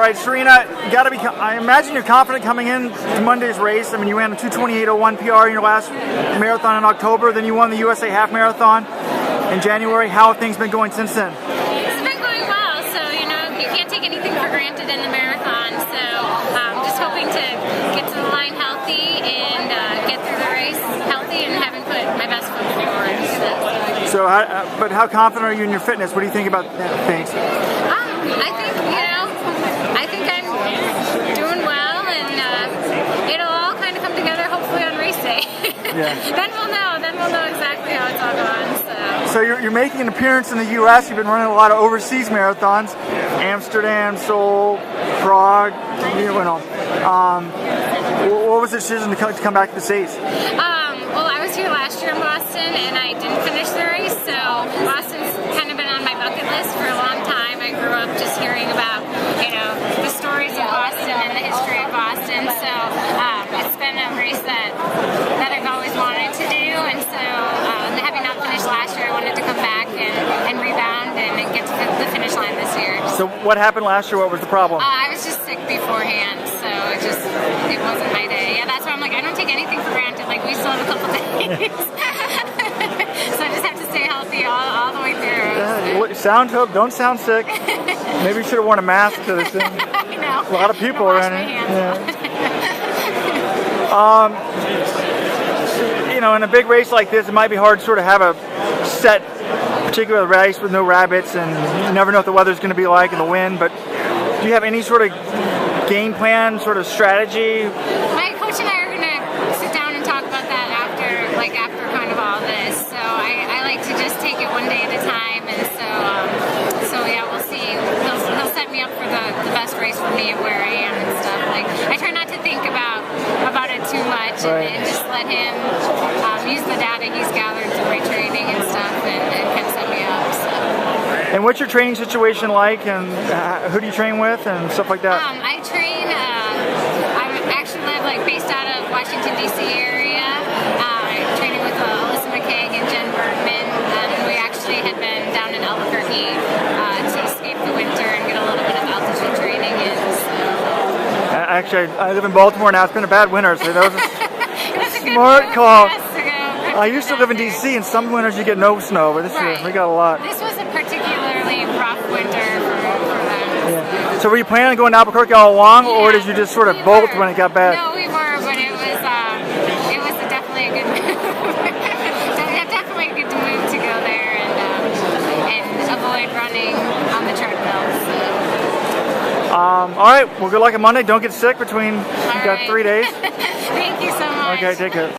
right, Serena, you gotta be. I imagine you're confident coming in to Monday's race. I mean, you ran a 2:28:01 PR in your last marathon in October. Then you won the USA Half Marathon in January. How have things been going since then? It's been going well. So you can't take anything for granted in the marathon. So just hoping to get to the line healthy and get through the race healthy and having put my best foot forward. So, but how confident are you in your fitness? What do you think about things? I think I'm doing well, and it'll all kind of come together hopefully on race day. Yeah. Then we'll know exactly how it's all going. So you're making an appearance in the U.S. You've been running a lot of overseas marathons, Amsterdam, Seoul, Prague. What was the decision to come back to the States? Well, I was here last year in Boston, and I didn't finish the race, so Boston's kind of been on my bucket list for a long time. I grew up just hearing about, the stories of Boston and the history of Boston, so it's been a race that I've always wanted to do, and so having not finished last year, I wanted to come back and rebound and get to the finish line this year. So what happened last year? What was the problem? I was just sick beforehand, so it wasn't my day. Yeah, that's why I'm like, I don't take anything for granted. Like, we still have a couple days. So I just have to stay healthy all the way through. Yeah, don't sound sick. Maybe you should have worn a mask to this thing. I know. A lot of people are in it. Yeah. In a big race like this, it might be hard to sort of have a set particular race with no rabbits, and you never know what the weather's going to be like and the wind, but do you have any sort of game plan, sort of strategy? My coach and I are going to sit down and talk about that after kind of all this. So I like to just take it one day at a time, and so yeah, we'll see. He'll set me up for the best race for me and where I am and stuff. Like, I try not to think about it too much, right, and just let him use the data he's gathered through my training and stuff, and kind of set me up. So. And what's your training situation like, and who do you train with, and stuff like that? I train. I actually live based out of Washington D.C. area. Training with Alyssa McCaig and Jen Bergman, and we actually had been down in Albuquerque to escape the winter and get a little bit of altitude training in. So. Actually, I live in Baltimore now. It's been a bad winter, so that was a smart call. I used to live in D.C. and some winters you get no snow, but this year we got a lot. This was a particularly rough winter for them. Yeah. So were you planning on going to Albuquerque all along, or did you just sort of bolt when it got bad? No, we were, but it was definitely a good move. Definitely a good move to go there and avoid running on the treadmill. So. All right. Well, good luck on Monday. Don't get sick between. You've got 3 days. Thank you so much. Okay, take care.